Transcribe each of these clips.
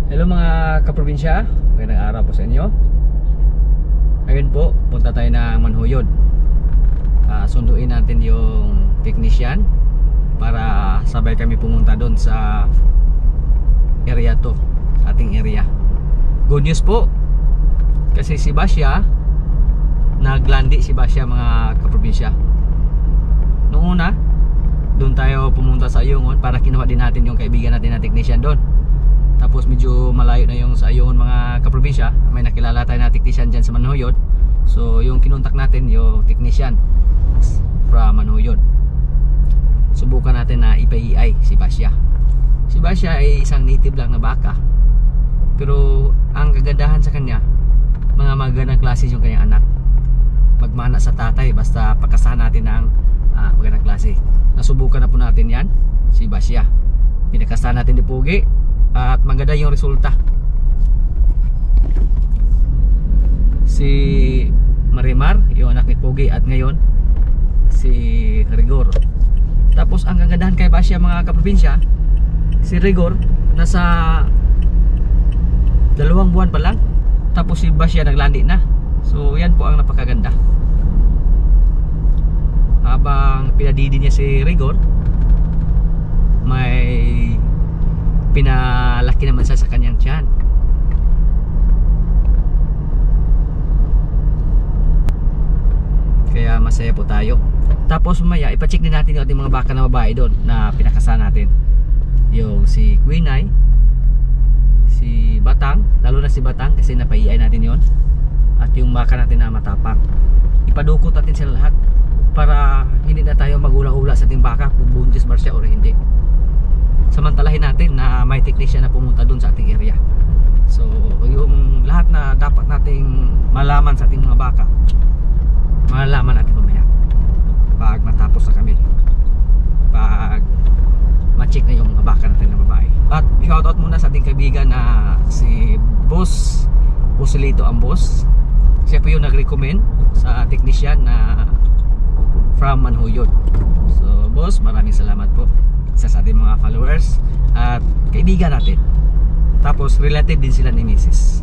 Hello mga kaprobinsya, magandang araw po sa inyo. Ngayon po, punta tayo ng Manhuyod. Sunduin natin yung technician para sabay kami pumunta doon sa area to, ating area. Good news po, kasi si Basya, naglandi si Basya mga kaprobinsya. Noong una, doon tayo pumunta sa Ayungon para kinuha din natin yung kaibigan natin na technician doon. Tapos medyo malayo na yung sa Ayungon mga kaprobinsya. May nakilala tayo na technician dyan sa Manhuyod. So yung kinontak natin yung technician from Manhuyod. Subukan natin na ipa-EI si Basya. Si Basya ay isang native lang na baka, pero ang kagandahan sa kanya, mga magandang klase yung kanyang anak. Magmana sa tatay basta pagkasahan natin ng magandang klase. Nasubukan na po natin yan, si Basya. Pinakasahan natin ni Pugi at maganda yung resulta. Si Marimar, yung anak ni Pugi, at ngayon si Rigor. Tapos ang kagandahan kay Basya mga kaprobinsya, si Rigor nasa 2 buwan pa lang, tapos si Basya naglandi na. So yan po ang napakaganda. Habang pinadidi niya si Rigor, may pinalaki naman siya sa kanyang tiyan. Kaya masaya po tayo. Tapos mamaya ipacheck din natin yung ating mga baka na babae doon na pinakasa natin. Yung si Queen Eye, si Batang, lalo na si Batang kasi napaiay natin yon, at yung baka natin na Matapang. Ipadukot natin sila lahat para hindi na tayo magula-ula sa ating baka kung buntis ba siya o hindi. Samantalahin natin na may technician na pumunta dun sa ating area. So yung lahat na dapat nating malaman sa ating mga baka, malalaman natin mamaya pag matapos na kami, pag ma-check na yung mga baka natin na babae. At shoutout muna sa ating kaibigan na si Boss Pusilito Ambos. Siya po yung nag-recommend sa technician na from Manhuyod. So boss, maraming salamat po sa ating mga followers at kaibigan natin. Tapos relative din sila ni Mrs.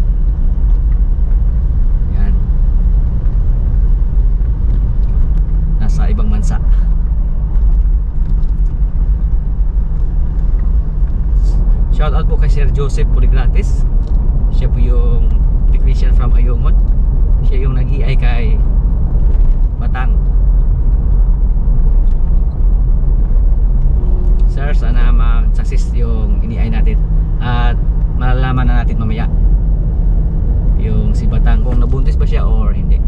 Yan, nasa ibang bansa. Shout out po kay Sir Joseph Poligratis. Siya po yung technician from Ayungon. Siya yung nag-EI kay Batang. Sir, sana mag-success yung ini-EI natin at malalaman na natin mamaya yung si Batang kung nabuntis ba siya or hindi.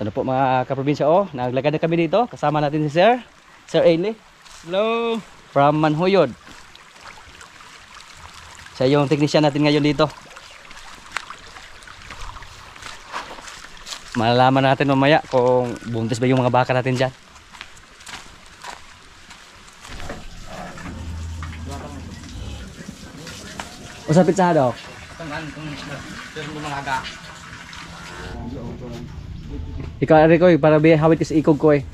Ano po mga kaprobinsya, naglagad na kami dito. Kasama natin si Sir Ailey. Hello! From Manhuyod. Siya yung technician natin ngayon dito. Malalaman natin mamaya kung buntis ba yung mga baka natin dyan. Usapit sa hadok. Ikaw ari ko para hawit ka sa ikog ko eh.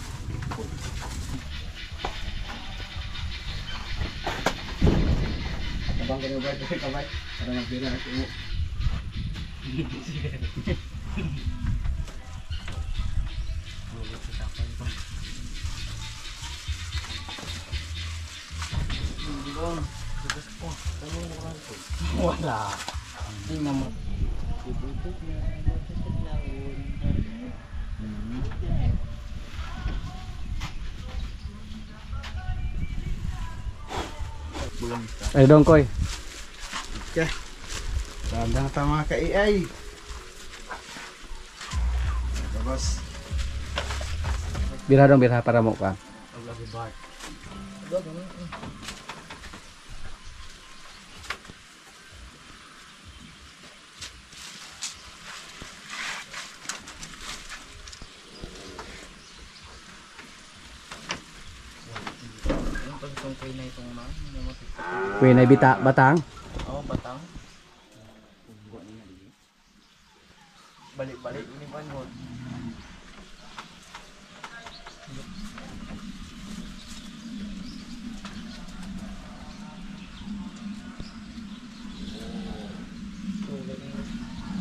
Abang ko ba ito kabay para magbira na ko. Wala. Hindi naman. Ay dong koy. Okay. Tanda na tayo mga ka-AI. Tapos. Birha dong, birha para mo ka. Kuy na batang. Oh, batang. Balik-balik ini pan mo.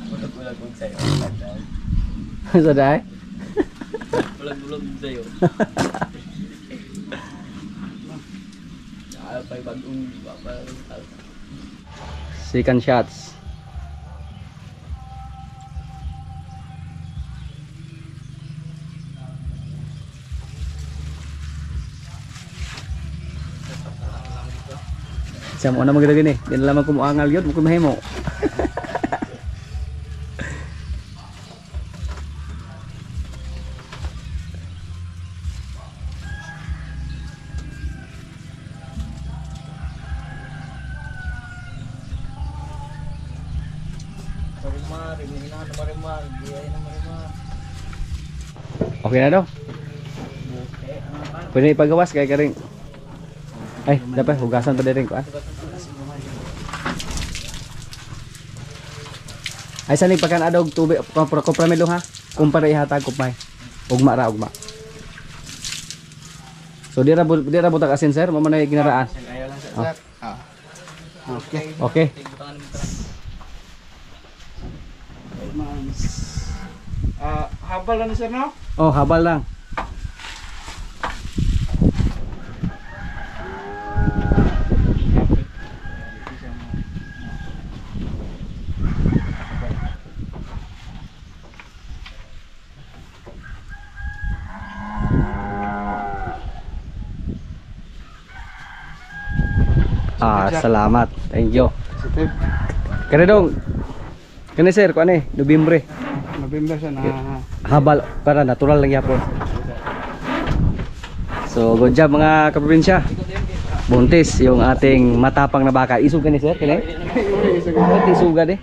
Bulag-bulag kung sa'yo. Saday? Bulag-bulag sa'yo. Pa'y bagong Second shots. Siya mo na magdagdag ni. Di na lamang kumuangal yun. Mukha mahimo. Okay na daw. Pwede ipagawas kay karing. Ay, dapat hugasan pa din ko ah. Ay sanig pagkan adog tubig kompramelo ha. Kumpara ihatag kupay. Ugma ra ugma. So dira butak asin sir, mo man ginaraan. Ayaw lang sir. Okay. Okay. Habal lang sir no? Oh, habal lang. Salamat. Thank you. Kani dong. Kani sir, ko ani, Nobyembre. November siya na Habal para natural lang yapon. So, good job mga kaprobinsya. Buntis yung ating matapang na baka. Isug kani sir, kani? Isuga di.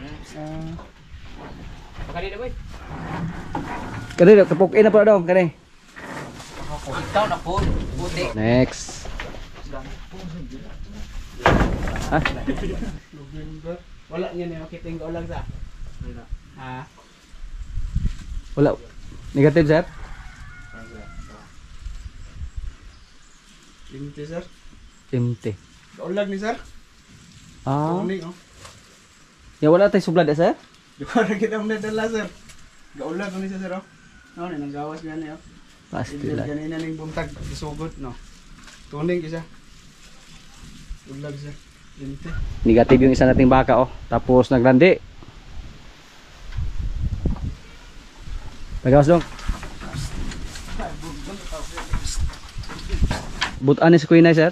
Kani kapok na po dong, kani. ikaw na po. Buti. Next. Ha? November. Wala niya na makiting ko lang sa. Ha? Wala. Negative sir? Empty sir. Empty. Kaulag ni sir. Ah. Oh. Ya wala tay sublad sir? Di ko na kita mong nadala sir. Gaulag ni sir oh. No, nang gawas gani oh. Pasti Hindi lah. ganina ning buntag isugod no. Tuning kisa. Ulag sir. Empty. Negative yung isa nating baka oh. Tapos nagrandi. Pagawas dong. Butan ni si Kuya sir?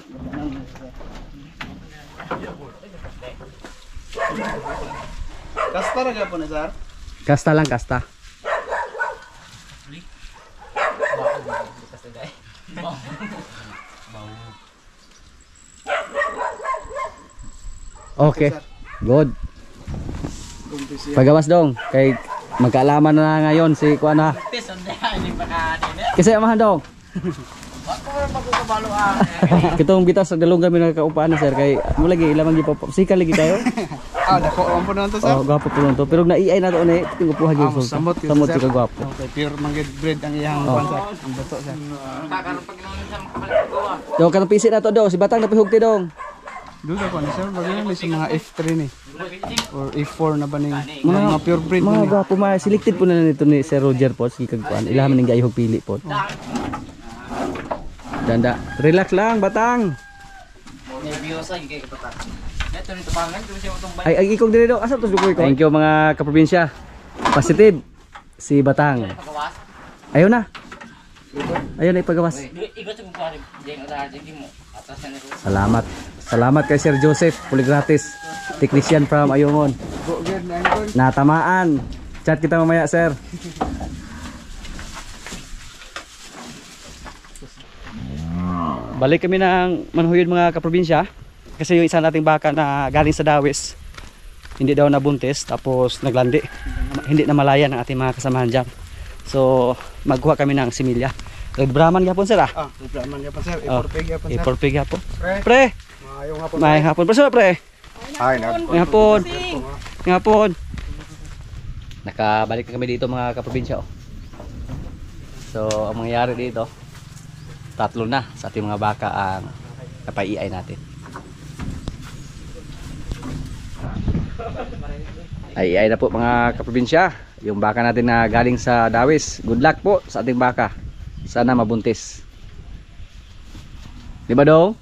Kasta ra gyapon na sir. Kasta lang, kasta. Okay. Good. Pagawas dong. Kay magkaalaman na ngayon si Kuan ha. Kasi amahan dong. Kitong bitas sa dalong kami nagkaupaan na sir kay mo lagi ilamang gi sikal lagi kayo. Dako ang po to sir. Oh, gwapo po nun to. Pero naiay na to ni tingo po hagi so. Samot ka gwapo. Okay, pure manggid bread ang iyang sir. Ang bato sir. Kakaroon pag inunin sa kapalit ko. Do kanang pisi na to do si Batang napihugti dong. Duda ko ni sir, bagay ni sa mga F3 ni. Or F4 na ba ning mga pure breed Mga ni. gwapo mga selected po na nito ni Sir Roger po si kagkuan. Ilahan ning gayhog pili po. Danda, relax lang Batang. Nervyosa yung kay kapatat. Ito nito pangan, ito siya utong balik. Ay ikong dire do. Asa to dukoy ko? Thank you mga kaprobinsya. Positive si Batang. Pagawas. Ayaw na. Ayaw na ipagawas. Ikot sa kumpare. Diyan o dahil, diyan mo. Salamat. Salamat kay Sir Joseph Puligratis, technician from Ayungon. Natamaan. Chat kita mamaya, sir. Balik kami ng Manhuyod mga kaprobinsya. Kasi yung isa nating baka na galing sa Dawis, hindi daw nabuntis, tapos naglandi. Hindi na malaya ng ating mga kasamahan dyan. So, magkuha kami ng similya. Red Brahman yapon, sir, ah? Red Brahman yapon, sir. Iporpig yapon, sir. Iporpig yapon. Pre! Mayong hapon. May hapon. Pre, pre! Ay, May hapon. May hapon. Nakabalik kami dito mga kaprobinsya, oh. So, ang mangyayari dito, 3 na sa ating mga baka ang napaiay natin. Ay na po mga kaprobinsya, yung baka natin na galing sa Dawis. Good luck po sa ating baka. Sana mabuntis. Di ba, Dong?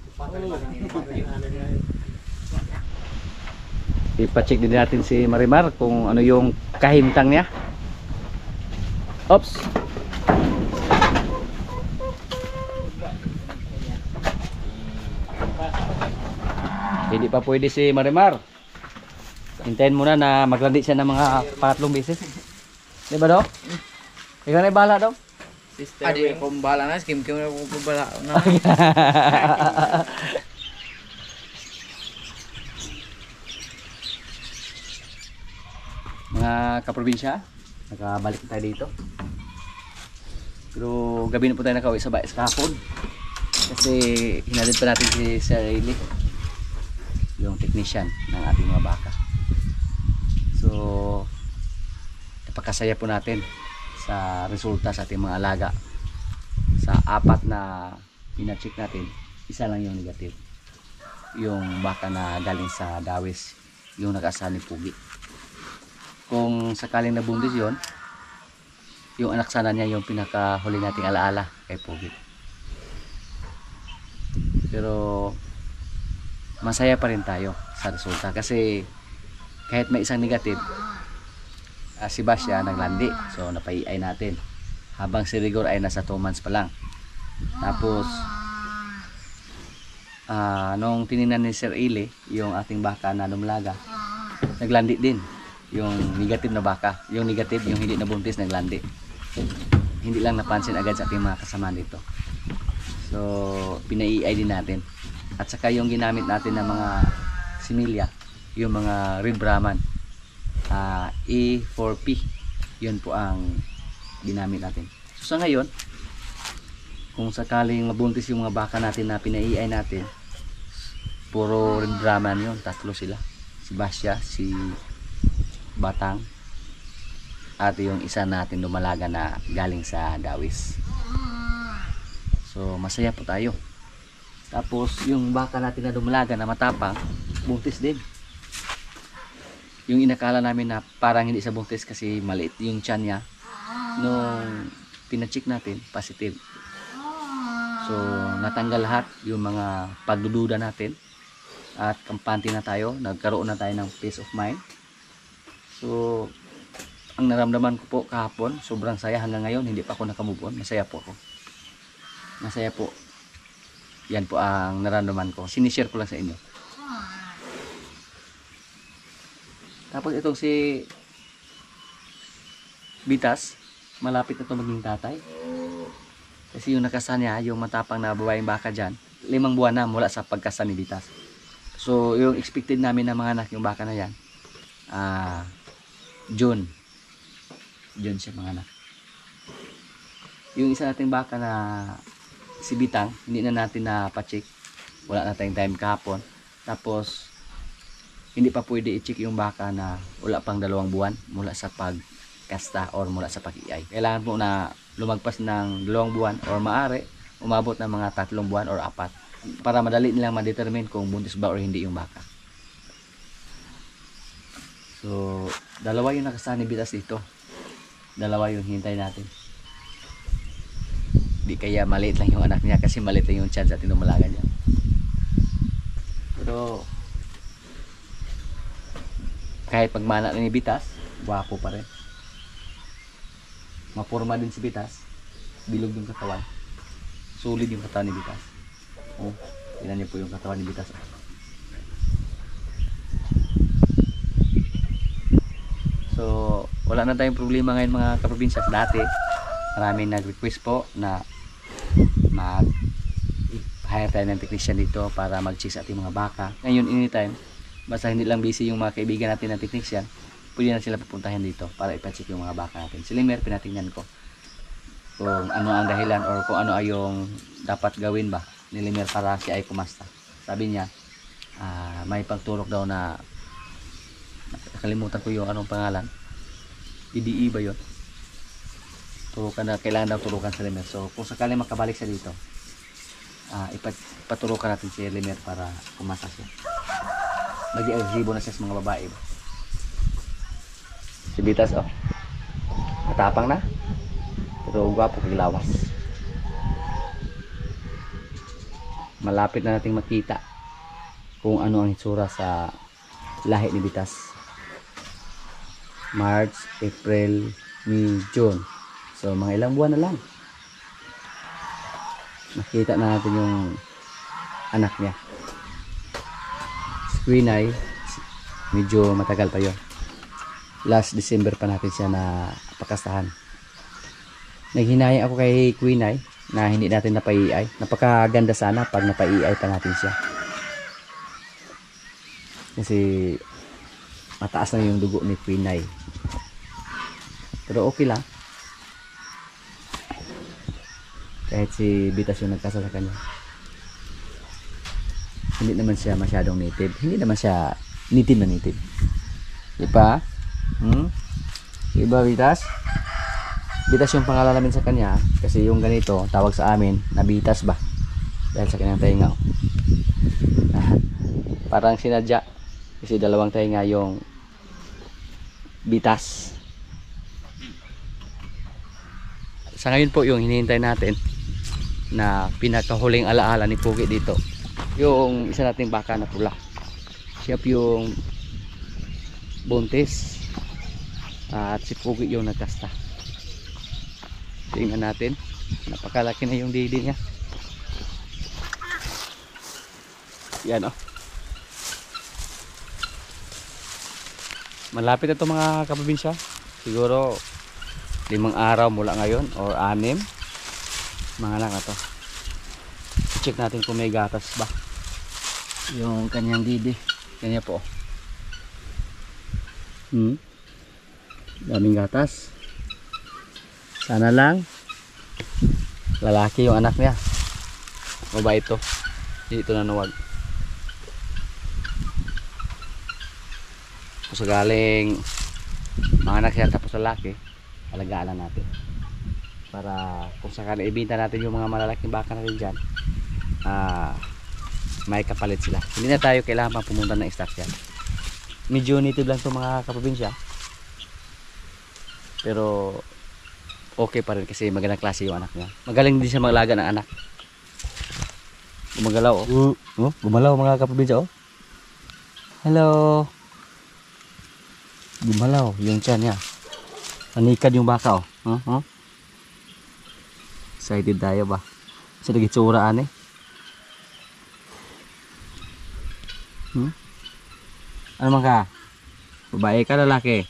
Ipa-check din natin si Marimar kung ano yung kahintang niya. Oops. Hindi pa pwede si Marimar. Hintayin muna na maglandi siya ng mga 3 beses. Di ba, Dok? Ikaw na ibala, Dok? Sister, may kumbala na. Kim na kumbala na. Mga kaprobinsya, nakabalik tayo dito. Pero gabi na po tayo nakauwi sa bais kahapon. Kasi hinalid pa natin si Sir Ailey, yung technician ng ating mga baka. So, napakasaya po natin sa resulta sa ating mga alaga. Sa 4 na pina-check natin, isa lang yung negative. Yung baka na galing sa Dawis, yung nag-asa ni Pugi. Kung sakaling nabuntis yon, yung anak sana niya yung pinakahuli nating alaala kay Pugi. Pero masaya pa rin tayo sa resulta kasi kahit may isang negative, si Basya naglandi, so napaiay natin habang si Rigor ay nasa 2 months pa lang. Tapos nung tiningnan ni Sir Ile yung ating baka na lumalaga, naglandi din yung negative na baka, yung negative, yung hindi nabuntis, naglandi. Hindi lang napansin agad sa ating mga kasama dito. So pinaiay din natin. At saka yung ginamit natin ng mga similya, yung mga Red Brahman, E4P, yun po ang ginamit natin. So sa ngayon, kung sakaling mabuntis yung mga baka natin na pinaiay natin, puro Red Brahman yun, 3 sila. Si Basya, si Batang, at yung isa natin lumalaga na galing sa Dawis. So masaya po tayo. Tapos yung baka natin na dumalaga na matapang, buntis din. Yung inakala namin na parang hindi sa buntis kasi maliit yung tiyan niya, nung pina-check natin, positive. So natanggal lahat yung mga pagdududa natin at kampante na tayo, nagkaroon na tayo ng peace of mind. So ang naramdaman ko po kahapon, sobrang saya. Hanggang ngayon hindi pa ako nakamove on. Masaya po ako. Masaya po. Yan po ang naramdaman ko. Sinishare ko lang sa inyo. Tapos itong si Bitas, malapit na ito maging tatay. Kasi yung nakasan niya, yung matapang na babaeng baka dyan, 5 buwan na mula sa pagkasan ni Bitas. So yung expected namin na mga anak yung baka na yan, June siya mga anak. Yung isa nating baka na si Bitang, hindi na natin na pa-check, wala na tayong time kahapon. Tapos hindi pa pwede i-check yung baka na wala pang 2 buwan mula sa pagkasta or mula sa pag-iay. Kailangan po na lumagpas ng 2 buwan or maaari umabot ng mga 3 buwan or 4 para madali nilang ma-determine kung buntis ba or hindi yung baka. So 2 yung nakasani Bitas dito, 2 yung hintay natin. Di kaya maliit lang yung anak niya kasi maliit lang yung chance at tinumalaga niya. Pero kahit pagmana ni Bitas, gwapo pa rin. Mapurma din si Bitas, bilog yung katawan, solid yung katawan ni Bitas. Oh, Tingnan niyo po yung katawan ni Bitas. So, wala na tayong problema ngayon mga kaprobinsya. Dati, maraming nag-request po na mag-hire tayo ng technician dito para mag-check sa ating mga baka. Ngayon, anytime, basta hindi lang busy yung mga kaibigan natin ng technician, pwede na sila pupuntahan dito para ipacheck yung mga baka natin. Si Limer, pinatingnan ko kung ano ang dahilan or kung ano ay yung dapat gawin ba ni Limer para siya ay kumasta. Sabi niya, may pagturok daw na nakalimutan ko yung anong pangalan, PDE ba yun, turukan na, kailangan daw turukan sa Limer. So kung sakali makabalik siya dito, ipaturukan natin si Limer para kumasa siya. Maging agresibo na siya sa mga babae. Si Bitas, oh, matapang na pero gwapo kaglawas. Malapit na nating makita kung ano ang itsura sa lahi ni Bitas. March, April, May, June. So mga ilang buwan na lang makita na natin yung anak niya. Si Queen ay medyo matagal pa yun. Last December pa natin siya na pakastahan. Naghinayang ako kay Queen ay na hindi natin napaiay. Napakaganda sana pag napaiay pa natin siya. Kasi mataas na yung dugo ni Queen ay. Pero okay lang. Kahit si Bitas yung nagkasal sa kanya. Hindi naman siya masyadong native. Hindi naman siya native na native. Di ba? Diba Bitas? Bitas yung pangalan namin sa kanya. Kasi yung ganito, tawag sa amin na Bitas ba? Dahil sa kanyang tainga. Parang sinadya. Kasi dalawang tainga yung Bitas. Sa ngayon po yung hinihintay natin na pinakahuling alaala ni Pugi dito, yung isa nating baka na pula. Siya yung buntis at si Pugi yung nagkasta. Tingnan natin, napakalaki na yung didi niya. Yan, oh. Malapit na ito mga kaprobinsya. Siguro 5 araw mula ngayon or 6 mga lang ito. I-check natin kung may gatas ba yung kanyang didi. Kanya po, daming gatas. Sana lang lalaki yung anak niya. Babae ito, hindi ito nanuwag. Kung sagaling mga anak siya tapos lalaki, alagaan natin para kung sakali ibenta natin yung mga malalaking baka natin dyan, may kapalit sila. Hindi na tayo kailangan pang pumunta ng stasyon. Medyo native lang itong mga kaprobinsya, pero okay pa rin kasi magandang klase yung anak niya. Magaling din siya maglaga ng anak. Gumagalaw, oh. Gumalaw mga kaprobinsya, oh. Hello. Gumalaw yung tiyan niya. Panikad yung baka, oh. Excited tayo ba? Sa nagitsuraan, eh. Ano man ka? Babae ka, lalaki?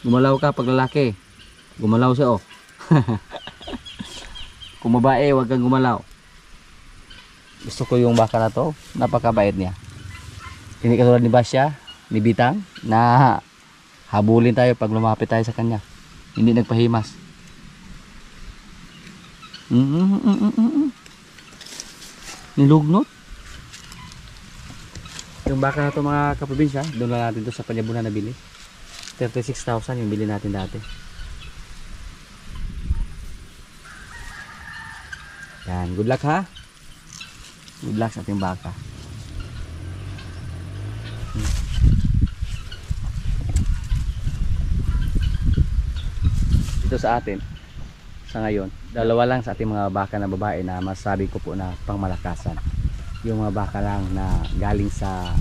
Gumalaw ka pag lalaki. Gumalaw siya, oh. Kung babae, huwag kang gumalaw. Gusto ko yung baka na to. Napakabait niya. Hindi katulad ni Basya, ni Bitang, na habulin tayo pag lumapit tayo sa kanya. Hindi nagpahimas. Nilugnot. Yung baka na ito mga kaprobinsya, doon lang natin ito sa Panyabunan na bili. 36,000 yung bili natin dati. Yan, good luck ha. Good luck sa ating baka. Dito sa atin, sa ngayon, dalawa lang sa ating mga baka na babae na masabi ko po na pangmalakasan. Yung mga baka lang na galing sa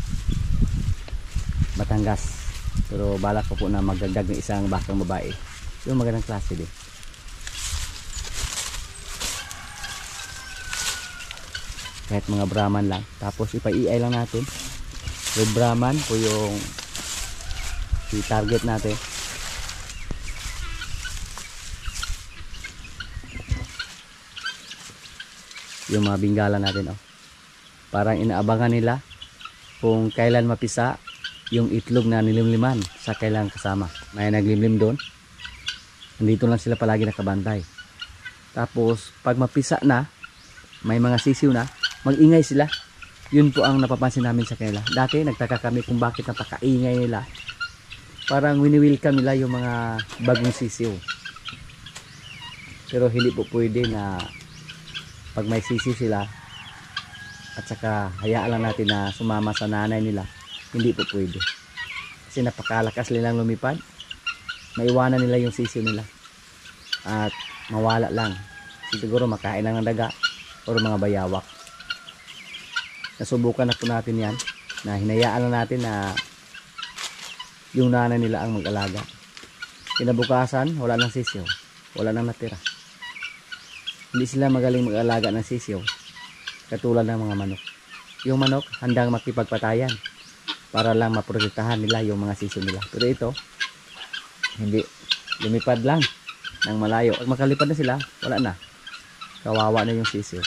Batangas, pero balak ko po na magdagdag ng isang bakang babae, yung magandang klase din. kahit mga Brahman lang. Tapos ipa-EI lang natin. Red Brahman po yung i-target natin. Yung mga bingala natin, oh. Parang inaabangan nila kung kailan mapisa yung itlog na nilimliman sa kailan kasama. May naglimlim doon. Nandito lang sila palagi nakabantay. Tapos pag mapisa na, may mga sisiw na, mag-ingay sila. Yun po ang napapansin namin sa kanila. Dati nagtaka kami kung bakit napakaingay nila. Parang wini-welcome nila yung mga bagong sisiw. Pero hindi po pwede na pag may sisiw sila at saka hayaan lang natin na sumama sa nanay nila. Hindi po pwede. Kasi napakalakas nilang lumipad. Maiwanan nila yung sisiw nila. At mawala lang. Siguro makain lang ng daga o mga bayawak. Nasubukan na po natin yan. Na hinayaan lang natin na yung nanay nila ang mag-alaga. Kinabukasan, wala nang sisiw. Wala nang natira. Hindi sila magaling mag-alaga ng sisiw. Katulad ng mga manok. Yung manok, handang makipagpatayan para lang maprotektahan nila yung mga sisiw nila. Pero ito, hindi. Lumipad lang ng malayo. Pag makalipad na sila, wala na. Kawawa na yung sisiw.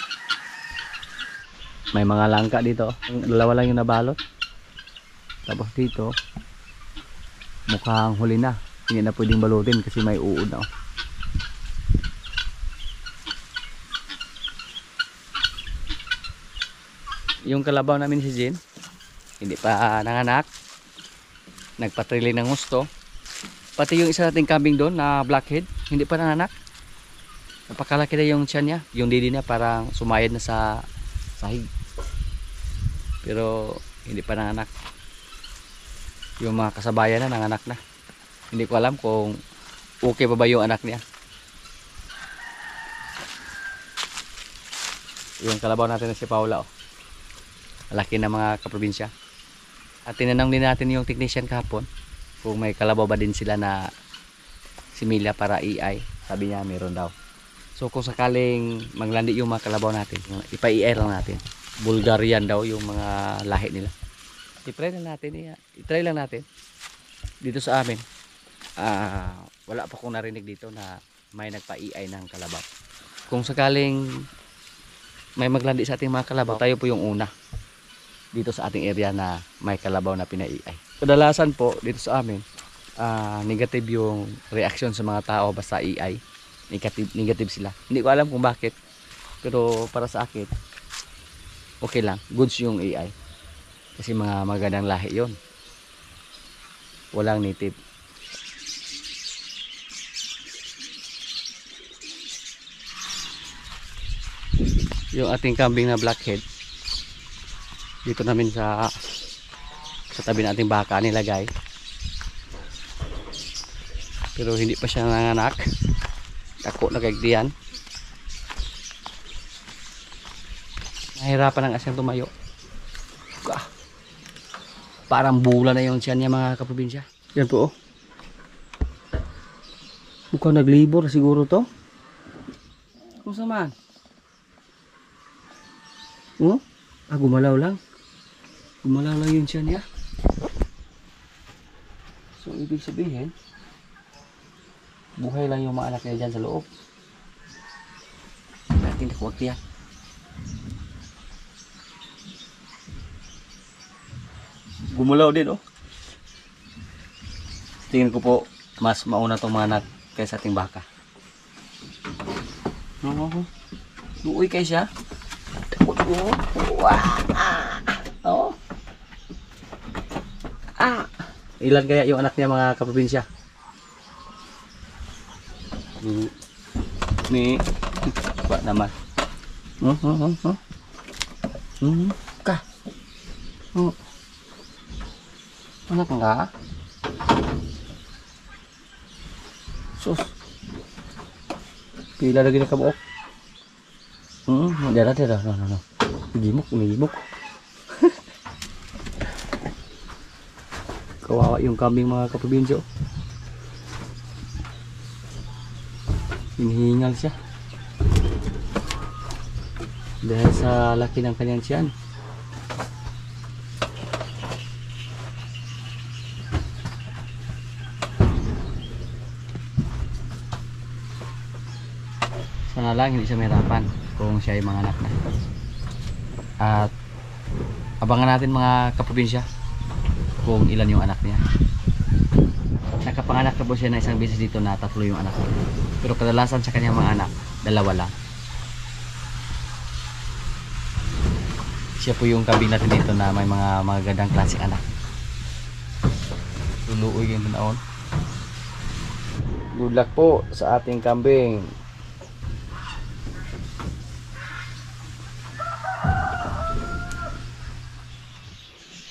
May mga langka dito. Dalawa lang yung nabalot. Tapos dito, mukhang huli na. Hindi na pwedeng balutin kasi may uod na. Yung kalabaw namin si Jean, hindi pa nanganak. Nagpatrili ng gusto. Pati yung isa nating kambing doon na blackhead, hindi pa nanganak. Napakalaki na yung tiyan niya. Yung didi niya parang sumayad na sa sahig. Pero hindi pa nanganak. Yung mga kasabayan na nanganak na. Hindi ko alam kung okay pa ba yung anak niya. Yung kalabaw natin na si Paula, oh. Malaki na mga kaprobinsya. At tinanong din natin yung technician kahapon kung may kalabaw ba din sila na similya para EI. Sabi niya meron daw. So kung sakaling maglandi yung mga kalabaw natin, ipa-EI lang natin. Bulgarian daw yung mga lahi nila. I-try lang natin dito sa amin. Wala pa akong narinig dito na may nagpa-EI ng kalabaw. Kung sakaling may maglandi sa ating mga kalabaw, tayo po yung una dito sa ating area na may kalabaw na pina-EI. Kadalasan po dito sa amin, negative yung reaction sa mga tao basta EI. Negative sila. Hindi ko alam kung bakit. Pero para sa akin, okay lang. Goods yung EI. Kasi mga magandang lahi yon. Walang native. Yung ating kambing na blackhead, dito namin sa tabi ng ating baka nilagay. Pero hindi pa siya nanganak. Dako na kay diyan. Nahirapan ang asyang tumayo. Parang bula na yung tiyan niya mga kaprobinsya. Yan po, oh. Mukhang naglibor siguro to. Kung saan? Oh? Gumalaw lang. Gumalaw lang yung tiyan niya. So ibig sabihin, buhay lang yung mga anak niya dyan sa loob. Natin nakuwag niya. Gumulaw din, oh. Tingin ko po mas mauna tong mga anak kaysa ating baka. Luoy kayo siya. Oh. Ilan kaya yung anak niya mga kaprobinsya? Ni ba naman. Ka. Anak enggak? Sus. Pila lagi na kabuok. Dara. No. Gimok. Kawawa yung kambing mga kaprobinsya. Hinihingal siya. Dahil sa laki ng kanyang tiyan. Sana lang hindi siya mahirapan kung siya ay manganak na. At abangan natin mga kaprobinsya kung ilan yung anak niya. Nakapanganak na po siya na isang beses dito na 3 yung anak niya. Pero kadalasan sa kanyang mga anak, 2 lang. Siya po yung kambing natin dito na may mga magagandang klaseng anak. Luluoy yung tanaon. Good luck po sa ating kambing.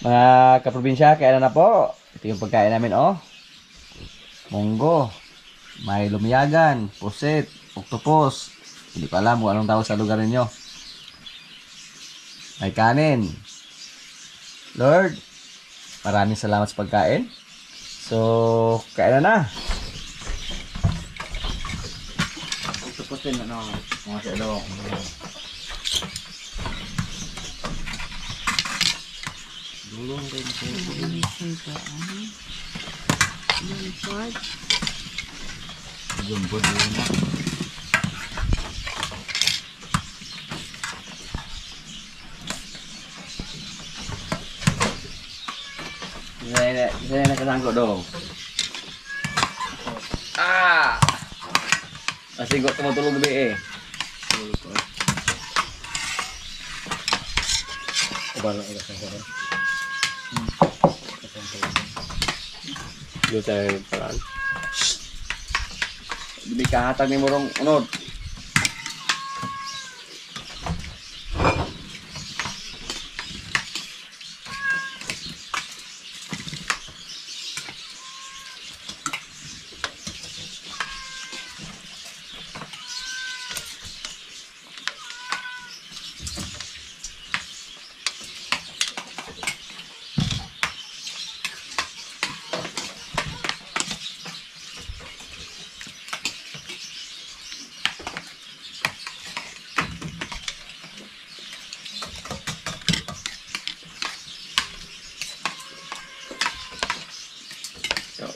Mga kaprobinsya, kailan na po? Ito yung pagkain namin, oh. Munggo, may lumiyagan, pusit, octopus. Hindi pa alam kung anong tawag sa lugar ninyo. May kanin. Lord, maraming salamat sa pagkain. So, kain na. Octopus din, ano, mga sa ilong. Dulong rin po. Jumpod din na. Saya nakasangkot dong. Ah! Masingkot tumutulong gabi eh. Kabalo agak sangkot. Dito tayo paraan. Hindi kahatag ni murong unod.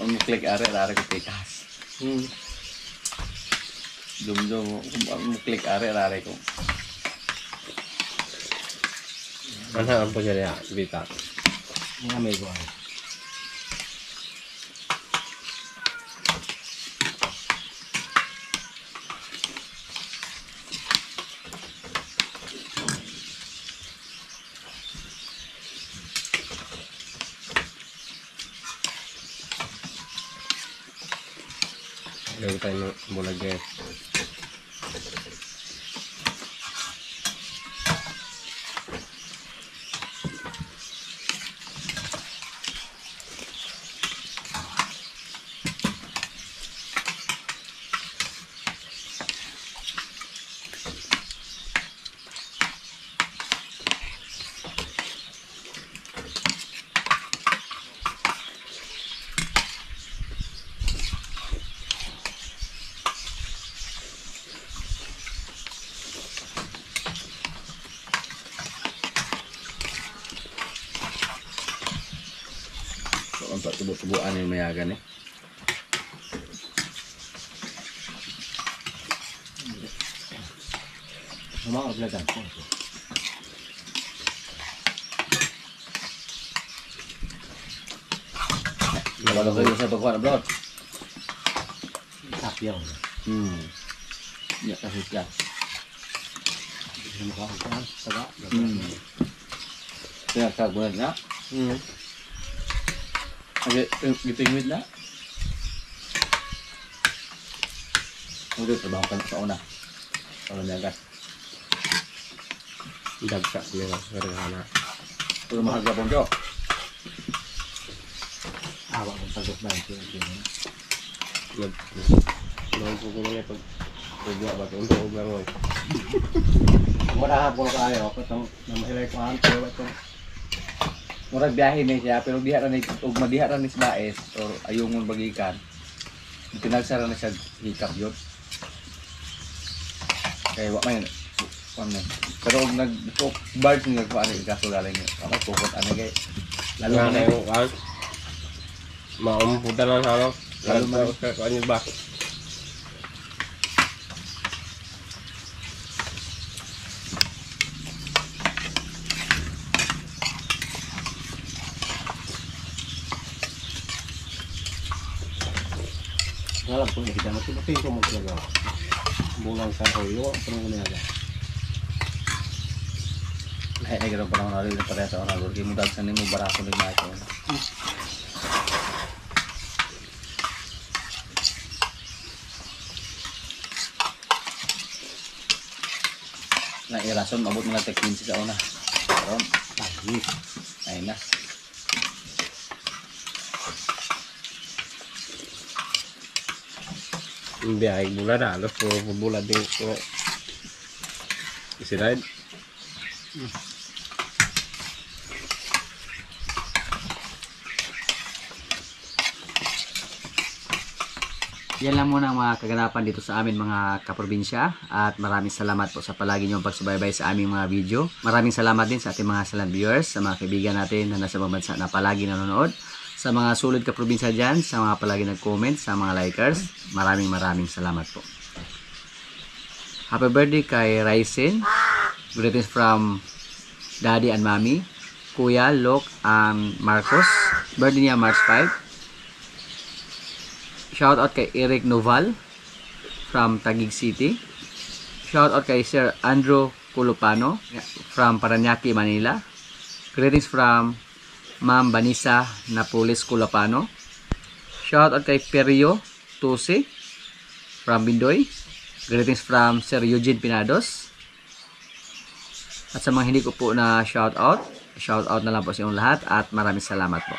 Kung mo-click are ko tikas. Dum-dum mo-click are ko. Ano ang pagkaya? Bita. Mga amigo. Lagi tayo bulag eh. Untuk tubuh-tubuhan yang mayagan eh. Mau belajar. Kalau kayo sa pagkuhan na blot. Sapyaw. Ya kasi siya. Hindi mo kakakuhan. Taga. Kaya kagulan na. Agak gitingwid na. Udah terbangkan sa una. Kalau niaga. Dagsa nila. Karihana. Pero mahal ka pong jo. Awak ng pagod na ito. Noon po ko nga pag pagwa ba ito og langoy. Mura hapon kayo. Katong namahilay ko ang tayo ito. Murag biyahe na siya pero diha ra ni ug madiha ra ni baes or ayong mong bagikan. Tinagsara na siya hikap yun. Kaya wa man kung pero kung nag-cook bars nga ko ano kaso galing ako pupot ano kay lalo Nga na na yung kan. Maumputan lang sa ano. Lalo man. Ano ba? Alam ko na kita mati ko mo talaga. Bulang sa hoyo, pero ko na ay garo pa naman ari pare sa oras kay mudag sa nimo barato ni Mike. Na irason mabot mga tek 15 sa una. Karon ay na. Hindi ay bulan na. Alos po bulan din. Isi ride. Yan lang muna ang mga kaganapan dito sa amin mga kaprobinsya at maraming salamat po sa palagi niyong pagsubaybay sa aming mga video. Maraming salamat din sa ating mga silent viewers, sa mga kaibigan natin na nasa ibang bansa na palagi nanonood, sa mga sulit kaprobinsya dyan, sa mga palagi nag-comment, sa mga likers. Maraming salamat po. Happy birthday kay Ryzen. Greetings from Daddy and Mommy, Kuya, Lok, and Marcos. Birthday niya March 5. Shout out kay Eric Noval from Taguig City. Shout out kay Sir Andrew Culupano from Paranaque, Manila. Greetings from Ma'am Vanessa Napoles Culupano. Shout out kay Perio Tusi from Bindoy. Greetings from Sir Eugene Pinados. At sa mga hindi ko po na shout out na lang po sa inyong lahat at maraming salamat po.